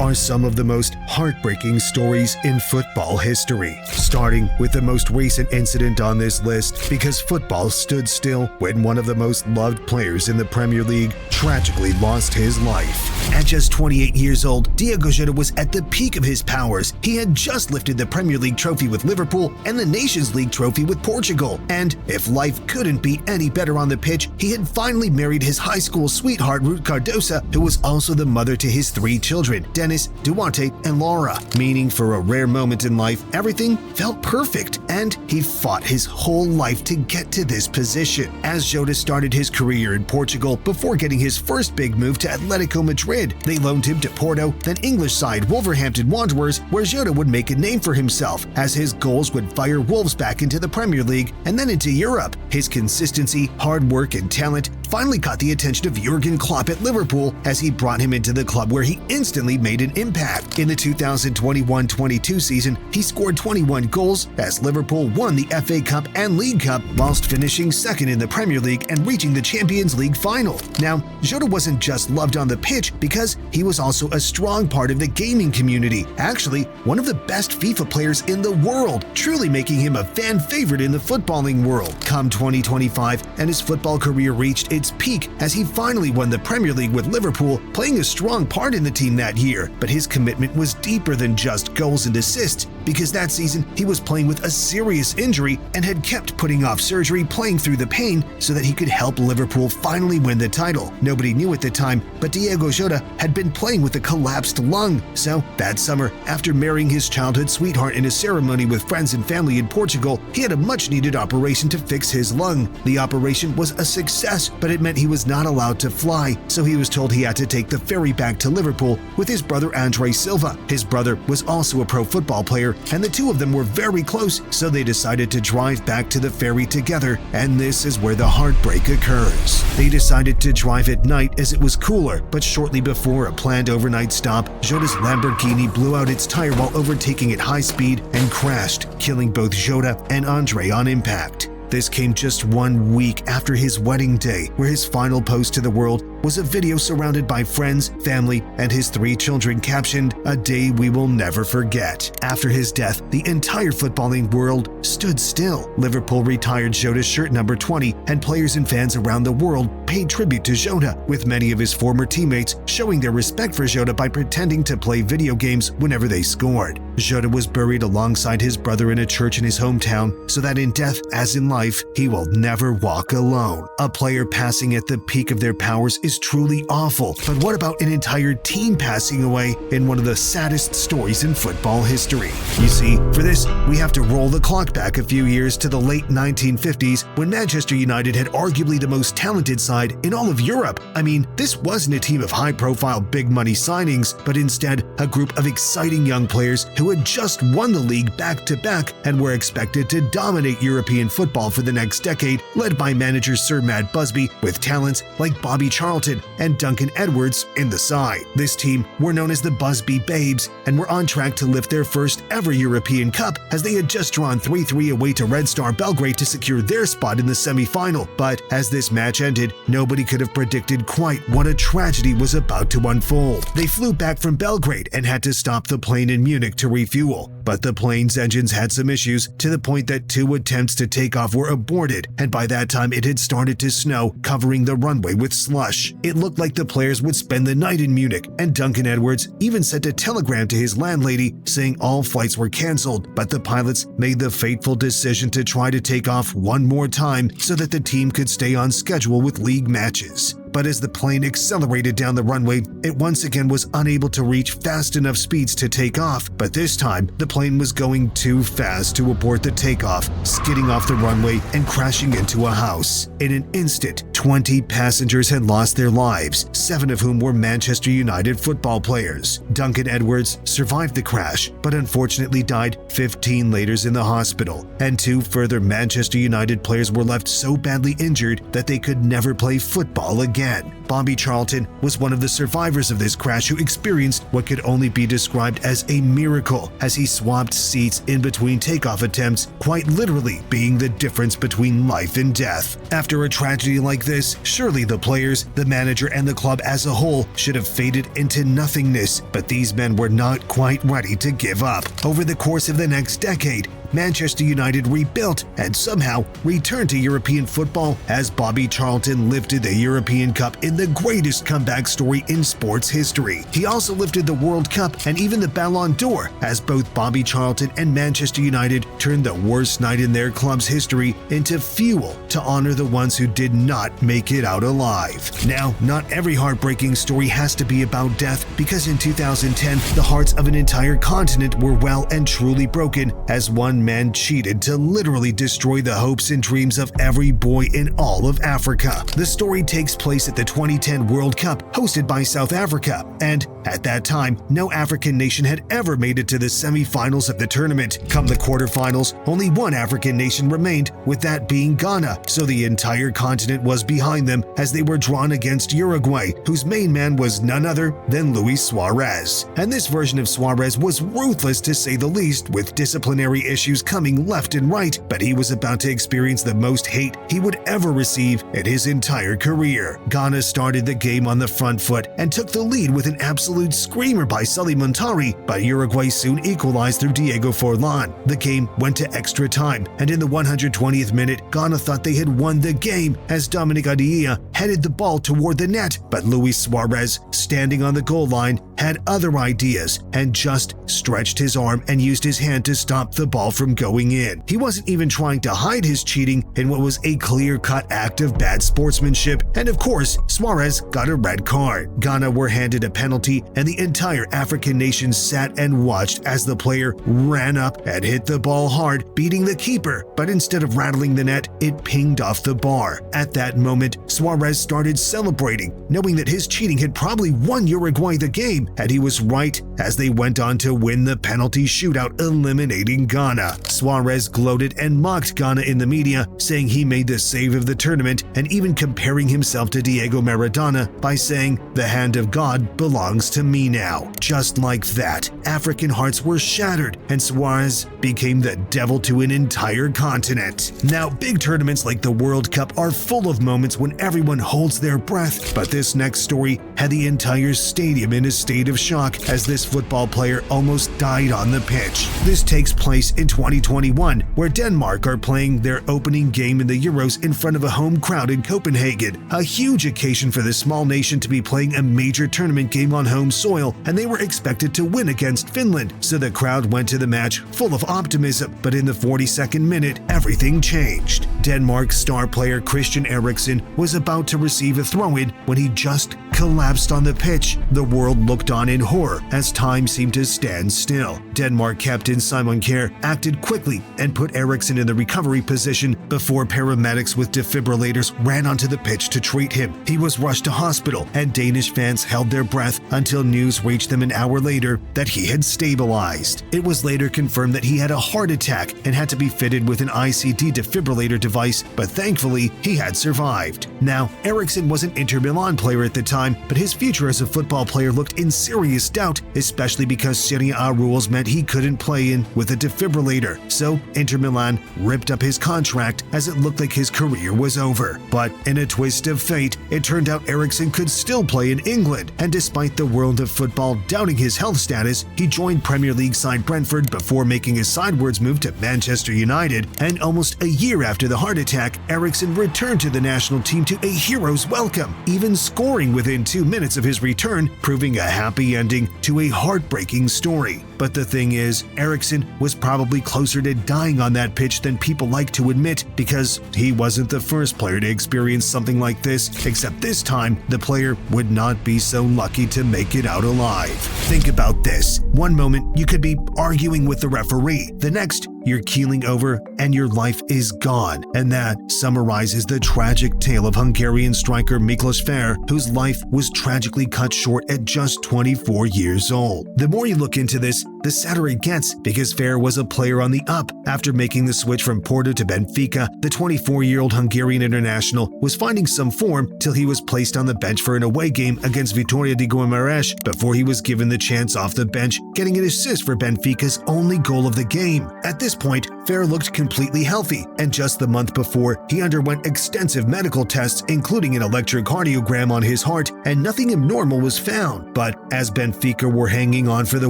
are some of the most heartbreaking stories in football history, starting with the most recent incident on this list because football stood still when one of the most loved players in the Premier League tragically lost his life. At just 28 years old, Diogo Jota was at the peak of his powers. He had just lifted the Premier League trophy with Liverpool and the Nations League trophy with Portugal. And if life couldn't be any better on the pitch, he had finally married his high school sweetheart Ruth Cardosa, who was also the mother to his 3 children, Dennis, Duarte, and Laura. Meaning for a rare moment in life, everything felt perfect, and he fought his whole life to get to this position. As Jota started his career in Portugal before getting his first big move to Atletico Madrid, they loaned him to Porto, then English side Wolverhampton Wanderers, where Jota would make a name for himself, as his goals would fire Wolves back into the Premier League and then into Europe. His consistency, hard work, and talent finally caught the attention of Jurgen Klopp at Liverpool, as he brought him into the club where he instantly made an impact. In the 2021-22 season, he scored 21 goals as Liverpool won the FA Cup and League Cup, whilst finishing second in the Premier League and reaching the Champions League final. Now, Jota wasn't just loved on the pitch because he was also a strong part of the gaming community, actually one of the best FIFA players in the world, truly making him a fan favorite in the footballing world. Come 2025, and his football career reached its peak as he finally won the Premier League with Liverpool, playing a strong part in the team that year. But his commitment was deeper than just goals and assists, because that season he was playing with a serious injury and had kept putting off surgery, playing through the pain so that he could help Liverpool finally win the title. Nobody knew at the time, but Diogo Jota had been playing with a collapsed lung. So that summer, after marrying his childhood sweetheart in a ceremony with friends and family in Portugal, he had a much-needed operation to fix his lung. The operation was a success, but it meant he was not allowed to fly, so he was told he had to take the ferry back to Liverpool with his brother Andre Silva. His brother was also a pro football player, and the two of them were very close, so they decided to drive back to the ferry together, and this is where the heartbreak occurs. They decided to drive at night as it was cooler, but shortly before a planned overnight stop, Jota's Lamborghini blew out its tire while overtaking at high speed and crashed, killing both Jota and Andre on impact. This came just 1 week after his wedding day, where his final post to the world was a video surrounded by friends, family, and his 3 children, captioned, "A day we will never forget." After his death, the entire footballing world stood still. Liverpool retired Jota's shirt number 20, and players and fans around the world paid tribute to Jota, with many of his former teammates showing their respect for Jota by pretending to play video games whenever they scored. Jota was buried alongside his brother in a church in his hometown, so that in death as in life, he will never walk alone. A player passing at the peak of their powers is truly awful, but what about an entire team passing away in one of the saddest stories in football history? You see, for this, we have to roll the clock back a few years to the late 1950s, when Manchester United had arguably the most talented side in all of Europe. I mean, this wasn't a team of high-profile, big-money signings, but instead a group of exciting young players who had just won the league back-to-back and were expected to dominate European football for the next decade, led by manager Sir Matt Busby, with talents like Bobby Charlton and Duncan Edwards in the side. This team were known as the Busby Babes and were on track to lift their first ever European Cup, as they had just drawn 3-3 away to Red Star Belgrade to secure their spot in the semi-final. But as this match ended, nobody could have predicted quite what a tragedy was about to unfold. They flew back from Belgrade and had to stop the plane in Munich to refuel. But the plane's engines had some issues, to the point that 2 attempts to take off were aborted, and by that time it had started to snow, covering the runway with slush. It looked like the players would spend the night in Munich, and Duncan Edwards even sent a telegram to his landlady saying all flights were cancelled, but the pilots made the fateful decision to try to take off one more time so that the team could stay on schedule with league matches. But as the plane accelerated down the runway, it once again was unable to reach fast enough speeds to take off. But this time, the plane was going too fast to abort the takeoff, skidding off the runway and crashing into a house. In an instant, 20 passengers had lost their lives, 7 of whom were Manchester United football players. Duncan Edwards survived the crash, but unfortunately died 15 later in the hospital, and 2 further Manchester United players were left so badly injured that they could never play football again. again. Bobby Charlton was one of the survivors of this crash who experienced what could only be described as a miracle as he swapped seats in between takeoff attempts, quite literally being the difference between life and death. After a tragedy like this, surely the players, the manager, and the club as a whole should have faded into nothingness, but these men were not quite ready to give up. Over the course of the next decade, Manchester United rebuilt and somehow returned to European football as Bobby Charlton lifted the European Cup in the greatest comeback story in sports history. He also lifted the World Cup and even the Ballon d'Or as both Bobby Charlton and Manchester United turned the worst night in their club's history into fuel to honor the ones who did not make it out alive. Now, not every heartbreaking story has to be about death, because in 2010, the hearts of an entire continent were well and truly broken as one man cheated to literally destroy the hopes and dreams of every boy in all of Africa. The story takes place at the 2010 World Cup hosted by South Africa, and at that time, no African nation had ever made it to the semi-finals of the tournament. Come the quarterfinals, only one African nation remained, with that being Ghana, so the entire continent was behind them as they were drawn against Uruguay, whose main man was none other than Luis Suarez. And this version of Suarez was ruthless to say the least, with disciplinary issues coming left and right, but he was about to experience the most hate he would ever receive in his entire career. Ghana started the game on the front foot and took the lead with an absolute screamer by Sully Montari, but Uruguay soon equalized through Diego Forlan. The game went to extra time, and in the 120th minute, Ghana thought they had won the game as Dominic Adiyea headed the ball toward the net, but Luis Suarez, standing on the goal line, had other ideas and just stretched his arm and used his hand to stop the ball from going in. He wasn't even trying to hide his cheating in what was a clear-cut act of bad sportsmanship, and of course, Suarez got a red card. Ghana were handed a penalty, and the entire African nation sat and watched as the player ran up and hit the ball hard, beating the keeper, but instead of rattling the net, it pinged off the bar. At that moment, Suarez started celebrating, knowing that his cheating had probably won Uruguay the game, and he was right as they went on to win the penalty shootout, eliminating Ghana. Suarez gloated and mocked Ghana in the media, saying he made the save of the tournament, and even comparing himself to Diego Maradona by saying, "The hand of God belongs to me now." Just like that, African hearts were shattered, and Suarez became the devil to an entire continent. Now, big tournaments like the World Cup are full of moments when everyone holds their breath, but this next story had the entire stadium in a state of shock as this football player almost died on the pitch. This takes place in 2021, where Denmark are playing their opening game in the Euros in front of a home crowd in Copenhagen, a huge occasion for the small nation to be playing a major tournament game on home soil, and they were expected to win against Finland, so the crowd went to the match full of optimism, but in the 42nd minute, everything changed. Denmark's star player Christian Eriksen was about to receive a throw-in when he just collapsed on the pitch. The world looked on in horror as time seemed to stand still. Denmark captain Simon Kjær acted quickly and put Eriksen in the recovery position before paramedics with defibrillators ran onto the pitch to treat him. He was rushed to hospital, and Danish fans held their breath until news reached them an hour later that he had stabilized. It was later confirmed that he had a heart attack and had to be fitted with an ICD defibrillator device, but thankfully he had survived. Now, Eriksen was an Inter Milan player at the time, but his future as a football player looked in serious doubt, especially because Serie A rules meant he couldn't play in with a defibrillator. So Inter Milan ripped up his contract as it looked like his career was over. But in a twist of fate, it turned out Eriksen could still play in England, and despite the world of football doubting his health status, he joined Premier League side Brentford before making a sideways move to Manchester United, and almost a year after the heart attack, Eriksen returned to the national team to a hero's welcome, even scoring within 2 minutes of his return, proving a happy ending to a heartbreaking story. But the thing is, Eriksen was probably closer to dying on that pitch than people like to admit, because he wasn't the first player to experience something like this, except this time, the player would not be so lucky to make it out alive. Think about this. One moment, you could be arguing with the referee. The next, you're keeling over, and your life is gone. And that summarizes the tragic tale of Hungarian striker Miklos Fehér, whose life was tragically cut short at just 24 years old. The more you look into this, the sadder it gets, because Fehér was a player on the up. After making the switch from Porto to Benfica, the 24-year-old Hungarian international was finding some form till he was placed on the bench for an away game against Vitória de Guimarães before he was given the chance off the bench, getting an assist for Benfica's only goal of the game. At this point, Fehér looked completely healthy, and just the month before, he underwent extensive medical tests, including an electrocardiogram on his heart, and nothing abnormal was found. But as Benfica were hanging on for the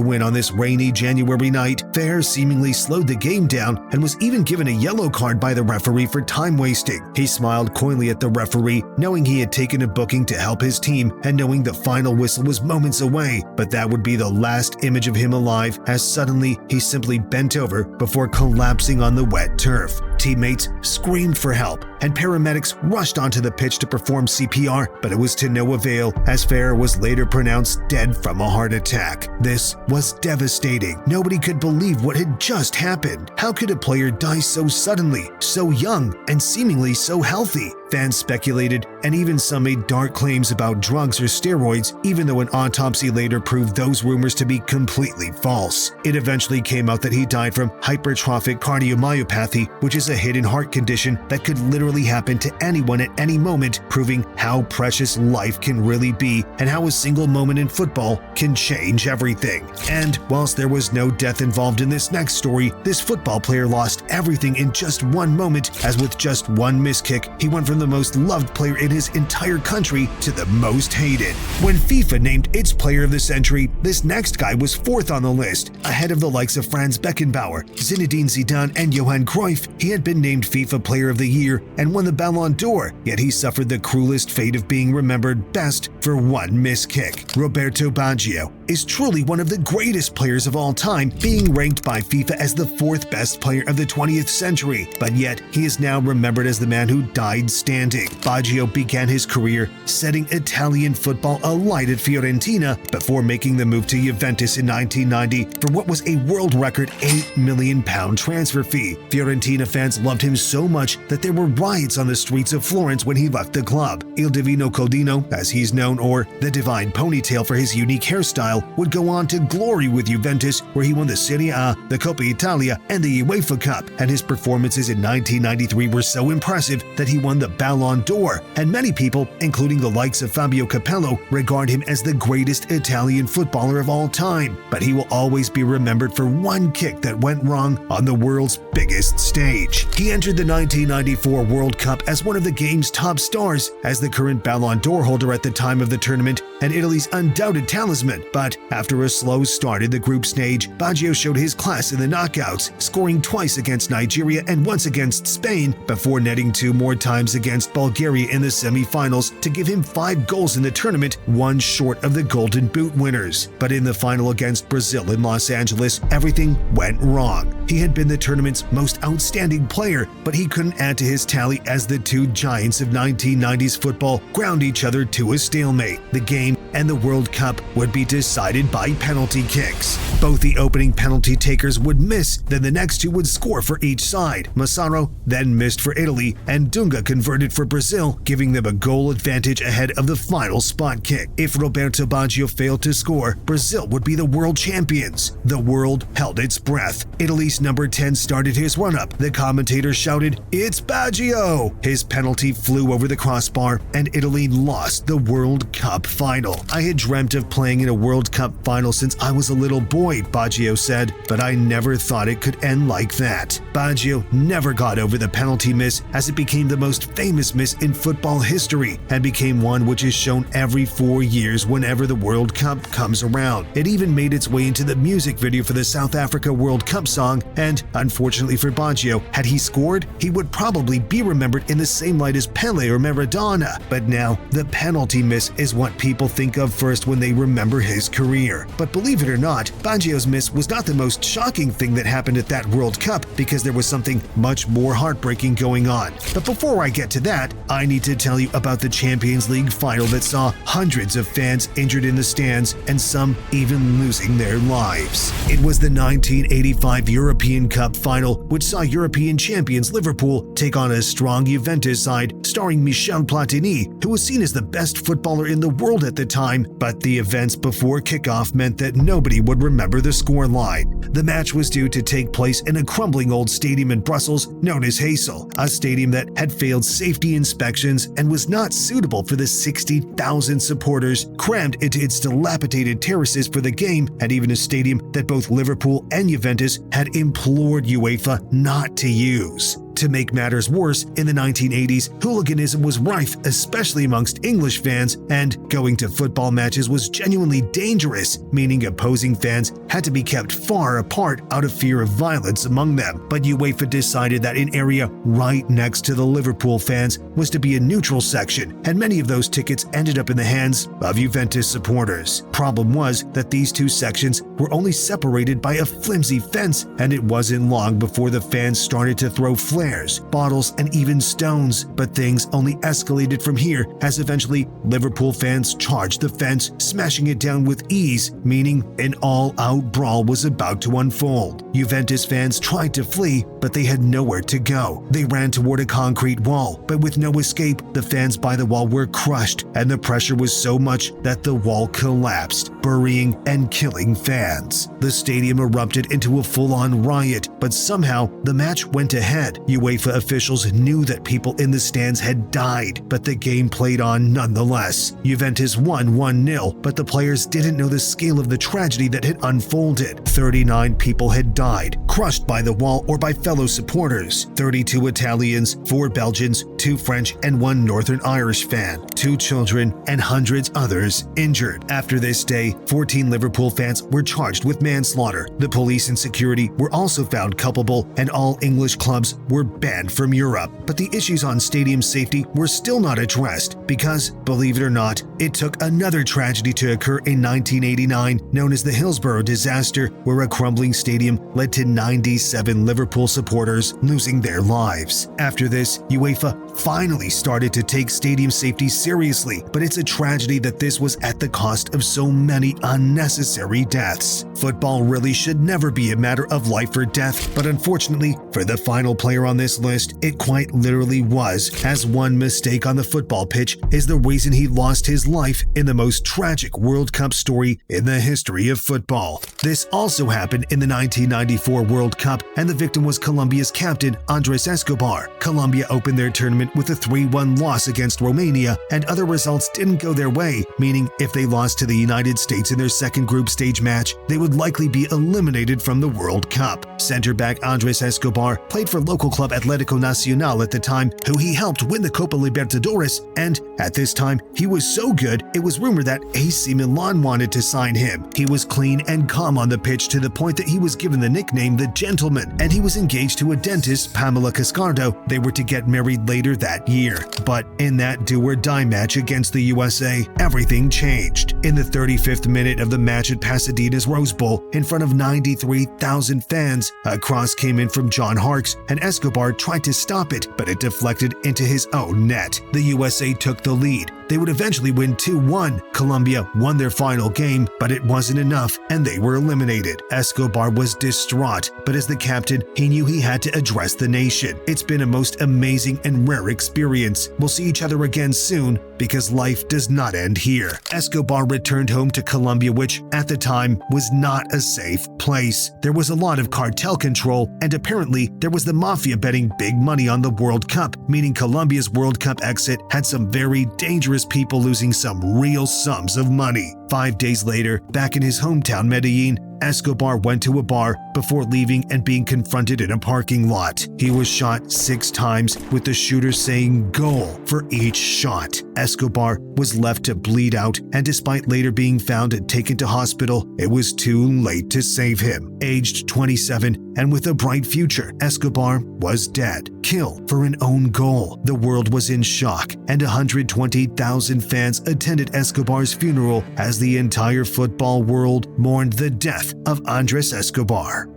win on this rainy January night, Fehér seemingly slowed the game down and was even given a yellow card by the referee for time wasting. He smiled coyly at the referee, knowing he had taken a booking to help his team and knowing the final whistle was moments away, but that would be the last image of him alive, as suddenly he simply bent over before collapsing on the wet turf. Teammates screamed for help, and paramedics rushed onto the pitch to perform CPR, but it was to no avail, as Fehér was later pronounced dead from a heart attack. This was devastating. Nobody could believe what had just happened. How could a player die so suddenly, so young, and seemingly so healthy? Fans speculated, and even some made dark claims about drugs or steroids, even though an autopsy later proved those rumors to be completely false. It eventually came out that he died from hypertrophic cardiomyopathy, which is a hidden heart condition that could literally happen to anyone at any moment, proving how precious life can really be and how a single moment in football can change everything. And whilst there was no death involved in this next story, this football player lost everything in just one moment, as with just one missed kick, he went from the most loved player in his entire country to the most hated. When FIFA named its player of the century, this next guy was fourth on the list, ahead of the likes of Franz Beckenbauer, Zinedine Zidane, and Johan Cruyff. He had been named FIFA Player of the Year and won the Ballon d'Or, yet he suffered the cruelest fate of being remembered best for one missed kick. Roberto Baggio is truly one of the greatest players of all time, being ranked by FIFA as the fourth best player of the 20th century, but yet he is now remembered as the man who died standing. Baggio began his career setting Italian football alight at Fiorentina before making the move to Juventus in 1990 for what was a world record £8 million transfer fee. Fiorentina fans loved him so much that there were riots on the streets of Florence when he left the club. Il Divino Codino, as he's known, or the Divine Ponytail for his unique hairstyle, would go on to glory with Juventus, where he won the Serie A, the Coppa Italia, and the UEFA Cup, and his performances in 1993 were so impressive that he won the Ballon d'Or, and many people, including the likes of Fabio Capello, regard him as the greatest Italian footballer of all time. But he will always be remembered for one kick that went wrong on the world's biggest stage. He entered the 1994 World Cup as one of the game's top stars, as the current Ballon d'Or holder at the time of the tournament and Italy's undoubted talisman. But after a slow start in the group stage, Baggio showed his class in the knockouts, scoring twice against Nigeria and once against Spain, before netting 2 more times against Bulgaria in the semi-finals to give him 5 goals in the tournament, one short of the Golden Boot winners. But in the final against Brazil in Los Angeles, everything went wrong. He had been the tournament's most outstanding player, but he couldn't add to his tally as the two giants of 1990s football ground each other to a stalemate. The game and the World Cup would be decided by penalty kicks. Both the opening penalty takers would miss, then the next two would score for each side. Massaro then missed for Italy, and Dunga converted for Brazil, giving them a goal advantage ahead of the final spot kick. If Roberto Baggio failed to score, Brazil would be the world champions. The world held its breath. Italy's number 10 started his run-up. The commentator shouted, "It's Baggio!" His penalty flew over the crossbar, and Italy lost the World Cup final. "I had dreamt of playing in a World Cup final since I was a little boy," Baggio said, "but I never thought it could end like that." Baggio never got over the penalty miss, as it became the most famous miss in football history and became one which is shown every 4 years whenever the World Cup comes around. It even made its way into the music video for the South Africa World Cup song, and unfortunately for Baggio, had he scored, he would probably be remembered in the same light as Pele or Maradona. But now, the penalty miss is what people think of first when they remember his career. But believe it or not, Baggio's miss was not the most shocking thing that happened at that World Cup, because there was something much more heartbreaking going on. But before I get to that, I need to tell you about the Champions League final that saw hundreds of fans injured in the stands and some even losing their lives. It was the 1985 European Cup final, which saw European champions Liverpool take on a strong Juventus side starring Michel Platini, who was seen as the best footballer in the world at the time, but the events before kickoff meant that nobody would remember the scoreline. The match was due to take place in a crumbling old stadium in Brussels known as Heysel, a stadium that had failed safety inspections and was not suitable for the 60,000 supporters crammed into its dilapidated terraces for the game, and even a stadium that both Liverpool and Juventus had implored UEFA not to use. To make matters worse, in the 1980s, hooliganism was rife, especially amongst English fans, and going to football matches was genuinely dangerous, meaning opposing fans had to be kept far apart out of fear of violence among them. But UEFA decided that an area right next to the Liverpool fans was to be a neutral section, and many of those tickets ended up in the hands of Juventus supporters. Problem was that these two sections were only separated by a flimsy fence, and it wasn't long before the fans started to throw flares, bottles, and even stones. But things only escalated from here, as eventually Liverpool fans charged the fence, smashing it down with ease, meaning an all-out brawl was about to unfold. Juventus fans tried to flee, but they had nowhere to go. They ran toward a concrete wall, but with no escape, the fans by the wall were crushed, and the pressure was so much that the wall collapsed, burying and killing fans. The stadium erupted into a full-on riot, but somehow the match went ahead. UEFA officials knew that people in the stands had died, but the game played on nonetheless. Juventus won 1-0, but the players didn't know the scale of the tragedy that had unfolded. 39 people had died, crushed by the wall or by fellow supporters. 32 Italians, 4 Belgians, 2 French, and 1 Northern Irish fan, 2 children, and hundreds others injured. After this day, 14 Liverpool fans were charged with manslaughter. The police and security were also found culpable, and all English clubs were banned from Europe. But the issues on stadium safety were still not addressed because, believe it or not, it took another tragedy to occur in 1989, known as the Hillsborough disaster, where a crumbling stadium led to 97 Liverpool supporters losing their lives. After this, UEFA finally started to take stadium safety seriously, but it's a tragedy that this was at the cost of so many unnecessary deaths. Football really should never be a matter of life or death, but unfortunately, for the final player on this list, it quite literally was, as one mistake on the football pitch is the reason he lost his life in the most tragic World Cup story in the history of football. This also happened in the 1994 World Cup, and the victim was Colombia's captain, Andres Escobar. Colombia opened their tournament with a 3-1 loss against Romania, and other results didn't go their way, meaning if they lost to the United States in their second group stage match, they would likely be eliminated from the World Cup. Center back Andres Escobar played for local club Atlético Nacional at the time, who he helped win the Copa Libertadores, and at this time, he was so good, it was rumored that AC Milan wanted to sign him. He was clean and calm on the pitch to the point that he was given the nickname the Gentleman, and he was engaged to a dentist, Pamela Cascardo. They were to get married later that year. But in that do-or-die match against the USA, everything changed. In the 35th minute of the match at Pasadena's Rose Bowl, in front of 93,000 fans, a cross came in from John Harkes, and Escobar tried to stop it, but it deflected into his own net. The USA took the lead. They would eventually win 2-1. Colombia won their final game, but it wasn't enough, and they were eliminated. Escobar was distraught, but as the captain, he knew he had to address the nation. It's been a most amazing and rare experience. We'll see each other again soon, because life does not end here. Escobar returned home to Colombia, which, at the time, was not a safe place. There was a lot of cartel control, and apparently, there was the mafia betting big money on the World Cup, meaning Colombia's World Cup exit had some very dangerous people losing some real sums of money. 5 days later, back in his hometown Medellin, Escobar went to a bar before leaving and being confronted in a parking lot. He was shot 6 times, with the shooter saying "goal" for each shot. Escobar was left to bleed out, and despite later being found and taken to hospital, it was too late to save him. Aged 27 and with a bright future, Escobar was dead, killed for an own goal. The world was in shock, and 120,000 fans attended Escobar's funeral as the entire football world mourned the death of Andres Escobar.